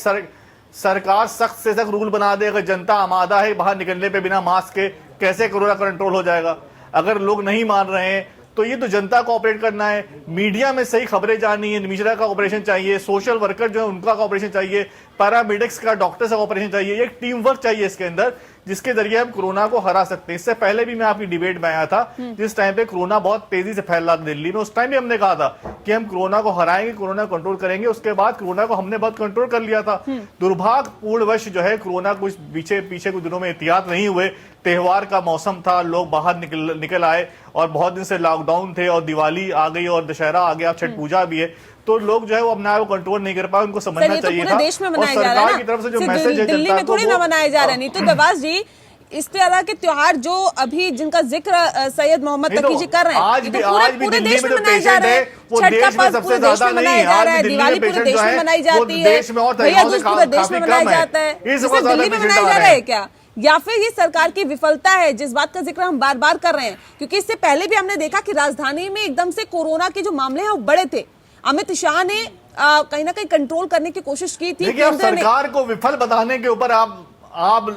सरकार सख्त से सख्त रूल बना दे। अगर जनता आमादा है बाहर निकलने पे बिना मास्क के, कैसे कोरोना कंट्रोल हो जाएगा? अगर लोग नहीं मान रहे हैं तो ये तो जनता को ऑपरेट करना है। मीडिया में सही खबरें जानी है, मीडिया का ऑपरेशन चाहिए, सोशल वर्कर जो है उनका ऑपरेशन चाहिए, पैरामेडिक्स का, डॉक्टर्स का ऑपरेशन चाहिए। एक टीम वर्क चाहिए इसके अंदर, जिसके जरिए हम कोरोना को हरा सकते हैं। इससे पहले भी मैं आपकी डिबेट में आया था, जिस टाइम पे कोरोना बहुत तेजी से फैल रहा था दिल्ली में, उस टाइम भी हमने कहा था कि हम कोरोना को हराएंगे, कोरोना कंट्रोल करेंगे। उसके बाद कोरोना को हमने बहुत कंट्रोल कर लिया था। दुर्भाग्यपूर्णवश जो है कोरोना कुछ पीछे कुछ दिनों में एहतियात नहीं हुए। त्योहार का मौसम था, लोग बाहर निकल आए और बहुत दिन से लॉकडाउन थे और दिवाली आ गई और दशहरा आ गया, छठ पूजा भी है, तो लोग जो है वो अपना आप कंट्रोल नहीं कर पाए। उनको समझना चाहिए था। देश में मनाया जा रहा है, की तरफ से जो मैसेज है दिल्ली में थोड़ी ना मनाया जा रहा है। नीतू दबास जी, इस तरह के त्योहार जो अभी जिनका जिक्र सैयद मोहम्मद तकी जी कर रहे हैं, आज भी पूरे दिल्ली देश में में जो मनाया जा पेशेंट रहा है है, वो छठ का देश में पर्व सबसे पूरे देश ज्यादा में नहीं मनाया जा रहा है, है। दिवाली पूरे देश में मनाई जाती है, देश में और भैया दूज पूरे देश में मनाया जाता है, इसे दिल्ली में मनाया जा रहा है क्या? या फिर ये सरकार की विफलता है, जिस बात का जिक्र हम बार बार कर रहे हैं? क्योंकि इससे पहले भी हमने देखा कि राजधानी में एकदम से कोरोना के जो मामले हैं वो बड़े थे। अमित शाह ने कहीं ना कहीं कंट्रोल करने की कोशिश की थी। सरकार को विफल बताने के ऊपर आप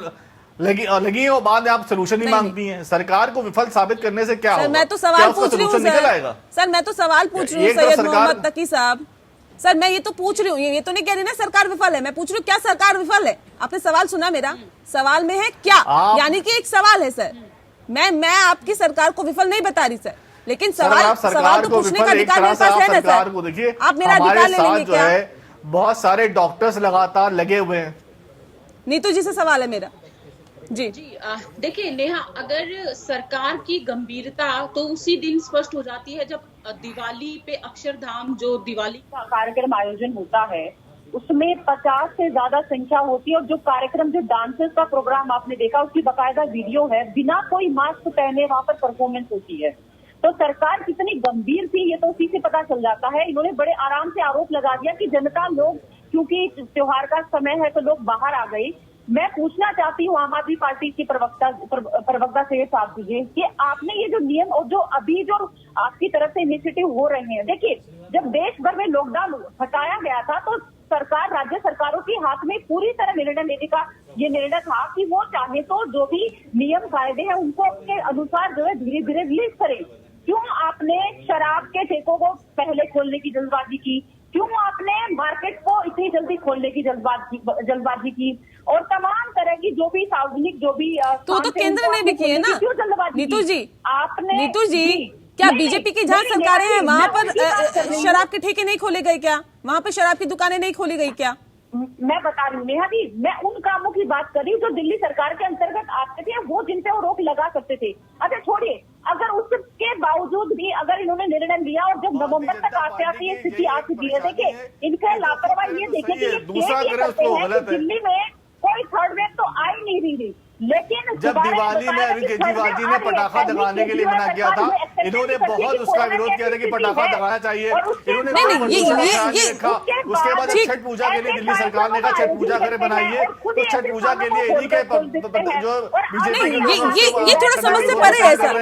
लगी हो, बाद में आप सोल्यूशन नहीं मांगती हैं। सरकार को विफल साबित करने से क्या होगा? मैं तो सवाल पूछ रही हूँ सर, मैं तो सवाल पूछ रही हूँ सैयद मोहम्मद तकी साहब। सर मैं ये तो पूछ रही हूँ, ये तो नहीं कह रही ना सरकार विफल है। मैं पूछ रही हूँ क्या सरकार विफल है? आपने सवाल सुना मेरा? सवाल में है क्या, यानी कि एक सवाल है सर। मैं आपकी सरकार को विफल नहीं बता रही सर, लेकिन सवाल तो पूछने का अधिकार मेरे पास है ना सर। देखिए, आप मेरा अधिकार ले लेंगे क्या? बहुत सारे डॉक्टर्स लगातार लगे हुए हैं। नीतू जी से सवाल है मेरा जी। देखिए नेहा, अगर सरकार की गंभीरता तो उसी दिन स्पष्ट हो जाती है जब दिवाली पे अक्षरधाम जो दिवाली का कार्यक्रम आयोजन होता है उसमें 50 से ज्यादा संख्या होती है, और जो कार्यक्रम, जो डांसर्स का प्रोग्राम आपने देखा उसकी बकायदा वीडियो है, बिना कोई मास्क पहने वहां पर परफॉर्मेंस होती है। तो सरकार कितनी गंभीर थी ये तो उसी से पता चल जाता है। इन्होंने बड़े आराम से आरोप लगा दिया कि जनता, लोग क्योंकि त्योहार का समय है तो लोग बाहर आ गए। मैं पूछना चाहती हूँ आम आदमी पार्टी की प्रवक्ता से ये साफ कीजिए कि आपने ये जो नियम और जो अभी जो आपकी तरफ से इनिशिएटिव हो रहे हैं, देखिए जब देश भर में लॉकडाउन हटाया गया था तो सरकार, राज्य सरकारों के हाथ में पूरी तरह निर्णय लेने का ये निर्णय था कि वो चाहे तो जो भी नियम कायदे हैं उनको अपने अनुसार जो है धीरे धीरे रिलीज करें। क्यों आपने शराब के ठेकों को पहले खोलने की जल्दबाजी की? क्यों आपने मार्केट को इतनी जल्दी खोलने की जल्दबाजी की? और तमाम तरह की जो भी सार्वजनिक जो भी तो केंद्र ने भी किए ना। क्यों जल्दबाजी? नीतू जी, आपने नीतू जी, क्या बीजेपी की जहाँ सरकारें हैं वहाँ पर शराब के ठेके नहीं खोले गए क्या? वहाँ पर शराब की दुकानें नहीं खोली गई क्या? मैं बता रही हूँ नेहा जी, मैं उन कामों की बात कर रही हूँ जो दिल्ली सरकार के अंतर्गत आते थे, वो जिन पे वो रोक लगा सकते थे। अच्छा छोड़िए, अगर उसके बावजूद भी अगर इन्होंने निर्णय लिया और जब नवंबर तक आते आते ये स्थिति आ चुकी है, देखिए इनका लापरवाही ये देखिए कि ये दूसरा ये करते हैं कि दिल्ली में कोई थर्ड वेव तो आ ही नहीं रही, लेकिन जब दिवाली में अरविंद केजरीवाल जी ने पटाखा दगाने के लिए मना किया था, इन्होंने बहुत उसका विरोध किया था कि पटाखा दगाना चाहिए। इन्होंने उसके बाद छठ पूजा के लिए दिल्ली सरकार ने कहा छठ पूजा करे बनाइए, तो छठ पूजा के लिए इन्हीं के जो बीजेपी ये थोड़ा समझ से परे है सर।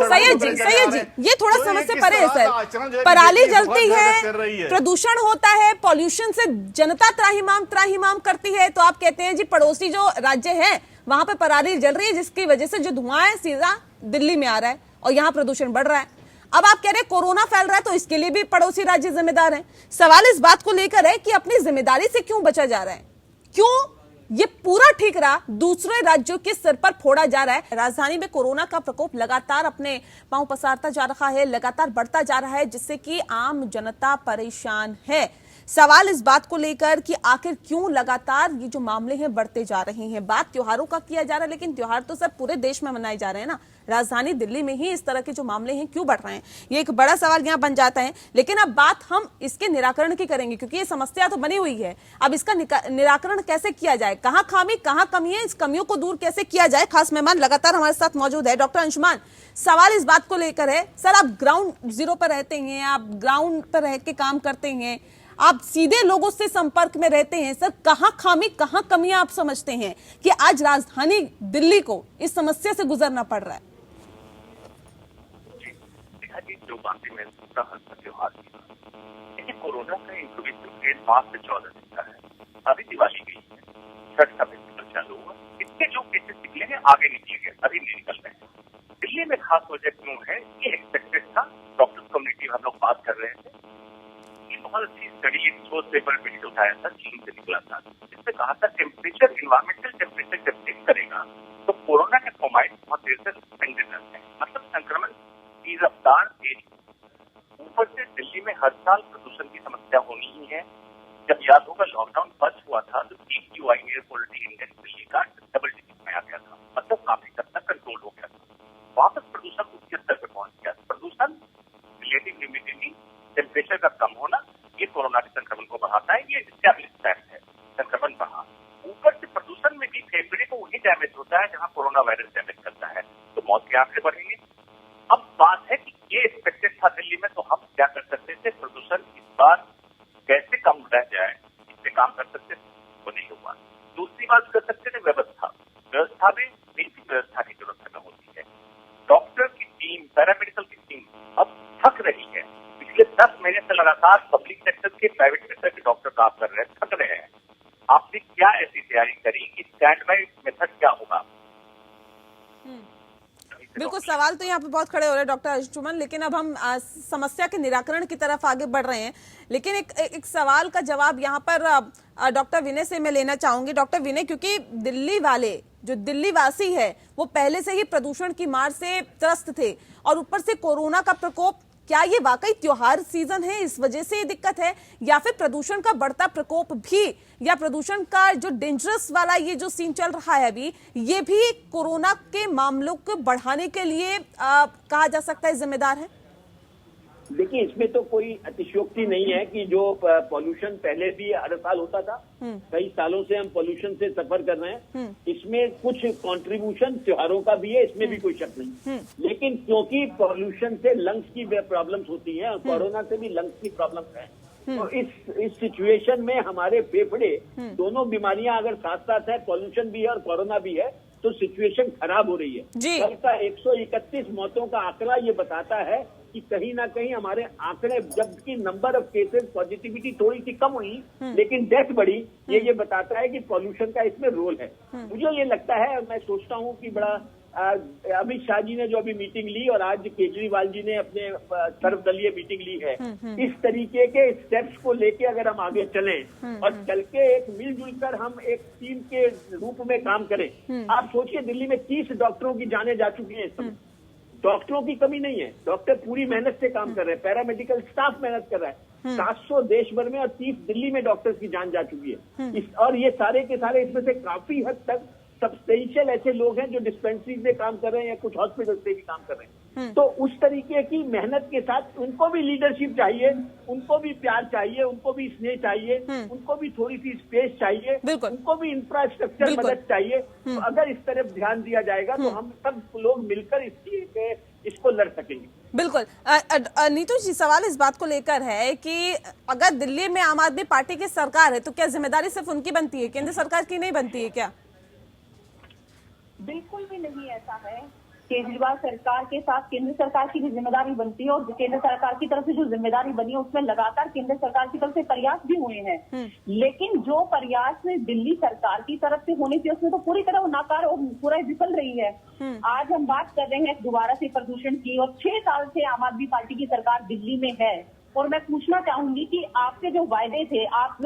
सैयद जी ये थोड़ा समझ से परे है सर। पराली जलती है, प्रदूषण होता है, पॉल्यूशन से जनता त्राहिमाम करती है, तो आप कहते हैं जी पड़ोसी जो राज्य है वहां पे पराली जल रही है जिसकी वजह से जो धुआं है सीधा दिल्ली में आ रहा है और यहां प्रदूषण बढ़ रहा है। अब आप कह रहे हैं कोरोना फैल रहा है तो इसके लिए भी पड़ोसी राज्य जिम्मेदार हैं। सवाल इस बात को लेकर है कि अपनी जिम्मेदारी से क्यों बचा जा रहा है, क्यों ये पूरा ठिकरा दूसरे राज्यों के सिर पर फोड़ा जा रहा है। राजधानी में कोरोना का प्रकोप लगातार अपने पांव पसारता जा रहा है, लगातार बढ़ता जा रहा है, जिससे कि आम जनता परेशान है। सवाल इस बात को लेकर कि आखिर क्यों लगातार ये जो मामले हैं बढ़ते जा रहे हैं। बात त्योहारों का किया जा रहा है, लेकिन त्योहार तो सर पूरे देश में मनाए जा रहे हैं ना, राजधानी दिल्ली में ही इस तरह के जो मामले हैं क्यों बढ़ रहे हैं, ये एक बड़ा सवाल यहाँ बन जाता है। लेकिन अब बात हम इसके निराकरण की करेंगे, क्योंकि ये समस्या तो बनी हुई है। अब इसका निराकरण कैसे किया जाए, कहाँ खामी कहाँ कमी है, इस कमियों को दूर कैसे किया जाए। खास मेहमान लगातार हमारे साथ मौजूद है डॉक्टर अंशुमान। सवाल इस बात को लेकर है सर, आप ग्राउंड जीरो पर रहते हैं, आप ग्राउंड पर रह के काम करते हैं, आप सीधे लोगों से संपर्क में रहते हैं, सर कहां खामी कहां कमियां आप समझते हैं कि आज राजधानी दिल्ली को इस समस्या से गुजरना पड़ रहा है। जो बातें मैं त्योहार की कोरोना का इंक्यूबेशन मार्च से 14 दिन का है, अभी दिवाली गई है, छठ का फेस्टिवल चालू हुआ, इसके जो केसेस निकले हैं आगे निकले गए, अभी नहीं निकल रहे हैं। दिल्ली में खास वजह क्यों है, ये एक्सपेक्टेड था, डॉक्टर कम्युनिटी हम लोग बात कर रहे थे, बहुत अच्छी स्टडी सोर्स पेपर में उठाया था, चीन से निकला था, जिसमें कहा था टेम्परेचर इन्वायरमेंटल टेम्परेचर जब चेक करेगा तो कोरोना के फॉर्माइट बहुत देर से सस्पेंडेड रहते हैं, मतलब संक्रमण की रफ्तार तेज। ऊपर से दिल्ली में हर साल प्रदूषण की समस्या होनी ही है। जब याद होगा लॉकडाउन बच हुआ था तो PQI air quality index Delhi का डबल डिजिट में आ गया था, मतलब काफी हद तक कंट्रोल हो गया था। वापस प्रदूषण उच्च स्तर पर पहुंच गया। प्रदूषण रिलेटिव ह्यूमिडिटी टेम्परेचर का कम होना ये कोरोना के संक्रमण को बढ़ाता है, ये एस्टैब्लिश फैक्ट है, संक्रमण बढ़ा। ऊपर से प्रदूषण में भी फेफड़े को वही डैमेज होता है जहां कोरोना वायरस डैमेज करता है, तो मौत के आंकड़े बढ़ेंगे। अब बात है कि ये एक्सपेक्टेड था दिल्ली में, तो हम क्या कर सकते थे, प्रदूषण इस बार कैसे कम रह जाए, इस पे काम कर सकते थे, वो नहीं हुआ। दूसरी बात कर सकते थे व्यवस्था में बेसिक व्यवस्था की जरूरत हमें होती है। डॉक्टर की टीम, पैरामेडिकल की टीम अब थक रही है। पिछले 10 महीने से लगातार पब्लिक सेक्टर के प्राइवेट सेक्टर के डॉक्टर काम कर रहे हैं, थक रहे हैं। आपने क्या ऐसी तैयारी करी कि स्टैंड बाय मेथड क्या होगा? बिल्कुल, सवाल तो यहाँ पे बहुत खड़े हो रहे हैं डॉक्टर अंशुमन, लेकिन अब हम समस्या के निराकरण की तरफ आगे बढ़ रहे हैं। लेकिन एक सवाल का जवाब यहाँ पर डॉक्टर विनय से मैं लेना चाहूंगी। डॉक्टर विनय, क्योंकि दिल्ली वाले जो दिल्ली वासी है वो पहले से ही प्रदूषण की मार से त्रस्त थे और ऊपर से कोरोना का प्रकोप, क्या ये वाकई त्योहार सीजन है इस वजह से ये दिक्कत है, या फिर प्रदूषण का बढ़ता प्रकोप भी, या प्रदूषण का जो डेंजरस वाला ये जो सीन चल रहा है अभी, ये भी कोरोना के मामलों को बढ़ाने के लिए कहा जा सकता है जिम्मेदार है? देखिए, इसमें तो कोई अतिशयोक्ति नहीं है कि जो पॉल्यूशन पहले भी हर साल होता था, कई सालों से हम पॉल्यूशन से सफर कर रहे हैं, इसमें कुछ कंट्रीब्यूशन त्योहारों का भी है, इसमें भी कोई शक नहीं। लेकिन क्योंकि पॉल्यूशन से लंग्स की प्रॉब्लम्स होती हैं और कोरोना से भी लंग्स की प्रॉब्लम्स हैं, तो इस सिचुएशन में हमारे फेफड़े, दोनों बीमारियां अगर साथ साथ है, पॉल्यूशन भी है और कोरोना भी है, तो सिचुएशन खराब हो रही है। कल का 131 मौतों का आंकड़ा ये बताता है कि कहीं ना कहीं हमारे आंकड़े, जबकि नंबर ऑफ केसेस, पॉजिटिविटी थोड़ी सी कम हुई लेकिन डेथ बढ़ी, ये बताता है कि पॉल्यूशन का इसमें रोल है। मुझे ये लगता है, मैं सोचता हूँ कि बड़ा अमित शाह जी ने जो अभी मीटिंग ली और आज केजरीवाल जी ने अपने सर्वदलीय मीटिंग ली है, इस तरीके के स्टेप्स को लेके अगर हम आगे चलें और चल के एक मिलजुल कर हम एक टीम के रूप में काम करें। आप सोचिए, दिल्ली में 30 डॉक्टरों की जानें जा चुकी हैं इस समय। डॉक्टरों की कमी नहीं है, डॉक्टर पूरी मेहनत से काम कर रहे हैं, पैरामेडिकल स्टाफ मेहनत कर रहा है। 700 देश भर में और 30 दिल्ली में डॉक्टर्स की जान जा चुकी है। और ये सारे के सारे इसमें से काफी हद तक सब्सटेंशियल ऐसे लोग हैं जो डिस्पेंसरीज में काम कर रहे हैं या कुछ हॉस्पिटल से भी काम कर रहे हैं। तो उस तरीके की मेहनत के साथ उनको भी लीडरशिप चाहिए, उनको भी प्यार चाहिए, उनको भी स्नेह चाहिए, उनको भी थोड़ी सी स्पेस चाहिए, बिल्कुल। उनको भी इंफ्रास्ट्रक्चर बिल्कुल। मदद चाहिए। तो अगर इस तरफ ध्यान दिया जाएगा तो हम सब लोग मिलकर इसको लड़ सकेंगे। बिल्कुल। नीतू जी, सवाल इस बात को लेकर है कि अगर दिल्ली में आम आदमी पार्टी की सरकार है तो क्या जिम्मेदारी सिर्फ उनकी बनती है, केंद्र सरकार की नहीं बनती है क्या? बिल्कुल भी नहीं ऐसा है। केजरीवाल सरकार के साथ केंद्र सरकार की भी जिम्मेदारी बनती है और केंद्र सरकार की तरफ से जो जिम्मेदारी बनी है उसमें लगातार केंद्र सरकार की तरफ से प्रयास भी हुए हैं। लेकिन जो प्रयास दिल्ली सरकार की तरफ से होने चाहिए उसमें तो पूरी तरह वो नाकार और पूरा विफल रही है। आज हम बात कर रहे हैं दोबारा से प्रदूषण की और 6 साल से आम आदमी पार्टी की सरकार दिल्ली में है। और मैं पूछना चाहूंगी कि आपके जो वायदे थे, आप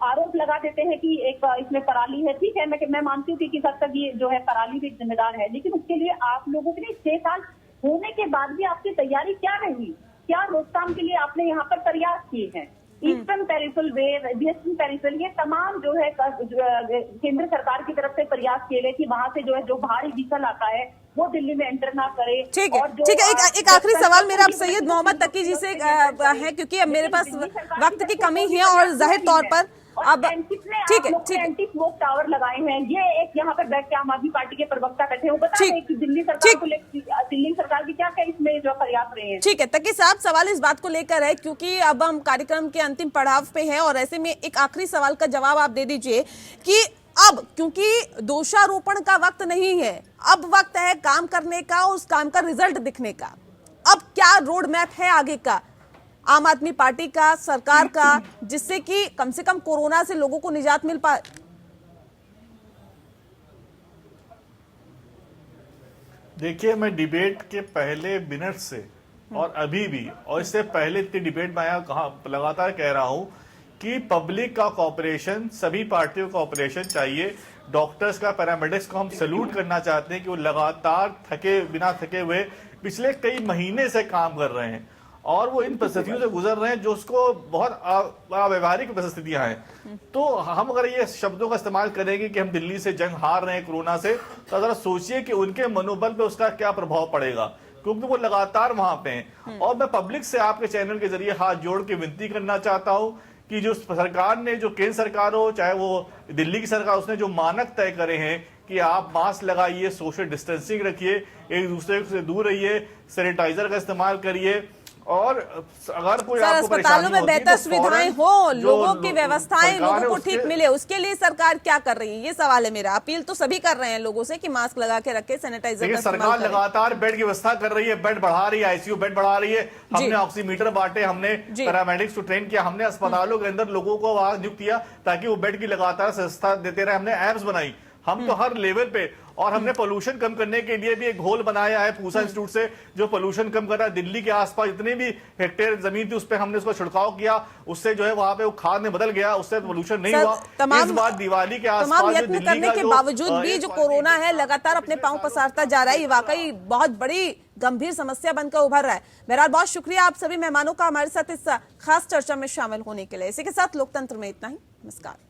आरोप लगा देते हैं कि एक इसमें पराली है, ठीक है, मैं मानती हूँ कि किस हद तक ये जो है पराली भी जिम्मेदार है, लेकिन उसके लिए आप लोगों के लिए 6 साल होने के बाद भी आपकी तैयारी क्या रही? क्या रोकथाम के लिए आपने यहाँ पर प्रयास किए हैं? ईस्टर्न पेरिफेरल वे, वेस्टर्न पेरिफेरल, ये तमाम जो है केंद्र सरकार की तरफ से प्रयास किए गए कि वहां से जो है जो भारी व्हीकल आता है वो दिल्ली में एंटर ना करे। ठीक है, ठीक है। एक आखिरी सवाल मेरा अब सैयद मोहम्मद तकी जी से है, क्योंकि अब मेरे पास वक्त की कमी है और जाहिर तौर पर अब ठीक है, ठीक है, एंटी स्मोक टावर लगाए हैं। ये एक यहाँ पर बैठ के आम आदमी पार्टी के प्रवक्ता बैठे हैं, वो बता रहे हैं कि दिल्ली सरकार की क्या क्या इसमें जो प्रयास रहे हैं। ठीक है तकी साहब, सवाल इस बात को लेकर है क्योंकि अब हम कार्यक्रम के अंतिम पड़ाव पे हैं और ऐसे में एक आखिरी सवाल का जवाब आप दे दीजिए कि अब क्योंकि दोषारोपण का वक्त नहीं है, अब वक्त है काम करने का, उस काम का रिजल्ट दिखने का। अब क्या रोड मैप है आगे का आम आदमी पार्टी का, सरकार का, जिससे कि कम से कम कोरोना से लोगों को निजात मिल पाए? देखिए, मैं डिबेट के पहले मिनट से और अभी भी और इससे पहले इतनी डिबेट में आया कहा लगातार कह रहा हूं कि पब्लिक का कॉपरेशन, सभी पार्टियों का कॉपरेशन चाहिए। डॉक्टर्स का, पैरामेडिक्स को हम सैल्यूट करना चाहते हैं कि वो लगातार बिना थके हुए पिछले कई महीने से काम कर रहे हैं और वो इन परिस्थितियों से गुजर रहे हैं जो उसको बहुत अव्यवहारिक परिस्थितियां हैं। तो हम अगर ये शब्दों का इस्तेमाल करेंगे कि हम दिल्ली से जंग हार रहे हैं कोरोना से, तो अगर सोचिए कि उनके मनोबल पे उसका क्या प्रभाव पड़ेगा, क्योंकि वो लगातार वहां पे हैं। और मैं पब्लिक से आपके चैनल के जरिए हाथ जोड़ के विनती करना चाहता हूं कि जो सरकार ने, जो केंद्र सरकार हो चाहे वो दिल्ली की सरकार, उसने जो मानक तय करे हैं कि आप मास्क लगाइए, सोशल डिस्टेंसिंग रखिए, एक दूसरे से दूर रहिए, सैनिटाइजर का इस्तेमाल करिए और अगर कोई आपको अस्पतालों में बेहतर सुविधाएं हो, लोगों की व्यवस्थाएं लोगों को ठीक मिले, उसके लिए सरकार क्या कर रही है? ये सवाल है मेरा। अपील तो सभी कर रहे हैं लोगों से कि मास्क लगा के रखे, सैनिटाइजर का इस्तेमाल सरकार करें। लगातार बेड की व्यवस्था कर रही है, बेड बढ़ा रही है, आईसीयू बेड बढ़ा रही है, हमने ऑक्सीमीटर बांटे, हमने पैरामेडिक्स को ट्रेन किया, हमने अस्पतालों के अंदर लोगों को वहां नियुक्त किया ताकि वो बेड की लगातार व्यवस्था देते रहे, हमने एप्स बनाई, हम तो हर लेवल पे, और हमने पोल्यूशन कम करने के लिए भी एक घोल बनाया है पूसा इंस्टीट्यूट से जो पोल्यूशन कम कर रहा है। दिल्ली के आसपास जितने भी हेक्टेयर जमीन थी उस पर हमने उसको छिड़काव किया, उससे जो है वहां पे वो खाद में बदल गया, उससे पोल्यूशन नहीं हुआ। इस बार दिवाली के आसपास तमाम यत्न करने के बावजूद भी जो कोरोना है लगातार अपने पांव पसारता जा रहा है, ये वाकई बहुत बड़ी गंभीर समस्या बनकर उभर रहा है। बहरहाल बहुत शुक्रिया आप सभी मेहमानों का हमारे साथ इस खास चर्चा में शामिल होने के लिए। इसी के साथ लोकतंत्र में इतना ही। नमस्कार।